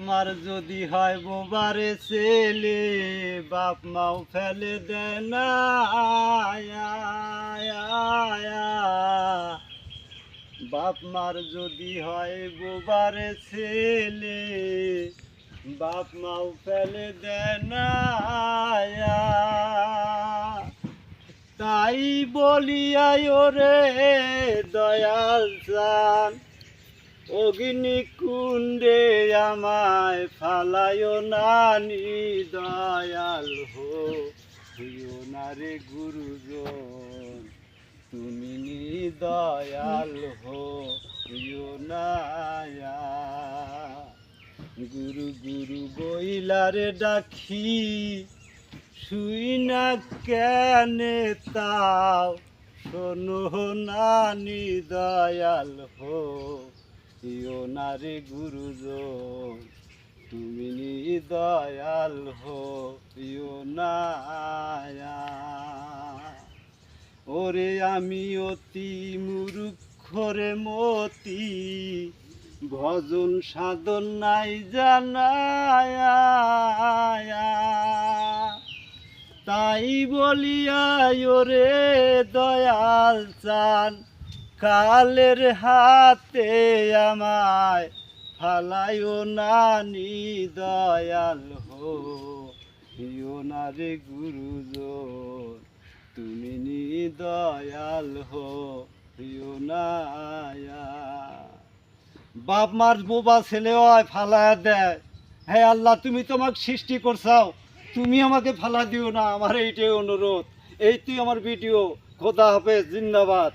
মার যদি হয় বোবারে ছেলে, বাপ মাও ফেলে দেয় না। বাপ মার যদি হয় বোবারে ছেলে, বাপ মাও ফেলে দেয় না। তাই বলিয়াই ওরে দয়াল চান, অগ্নি কুণ্ডে আমায় ফালায় নানি দয়াল হইও না রে গুরুজন, তুমি দয়াল হইও না। গুরু গুরু বইলারে ডাকি, শুই না কেনে তাও শোনো নানি দয়াল হইও না রে গুরুজন, তুমি দয়াল হইও না। ওরে আমি অতি মূর্খরে মতি, ভজন সাধন নাই জানায়া, তাই বলিয়া ওরে দয়াল চান, কালের হাতে আমায় ফালাইও নানি দয়াল হইও না রে গুরুজন, তুমি দয়াল হইও না। বাপ মার বোবা ছেলে হয় ফালায়া দেয়। হ্যাঁ আল্লাহ, তুমি তোমাকে সৃষ্টি করছাও, তুমি আমাকে ফালা দিও না, আমার এইটাই অনুরোধ। এইটি আমার ভিডিও। খোদা হাফেজ, জিন্দাবাদ।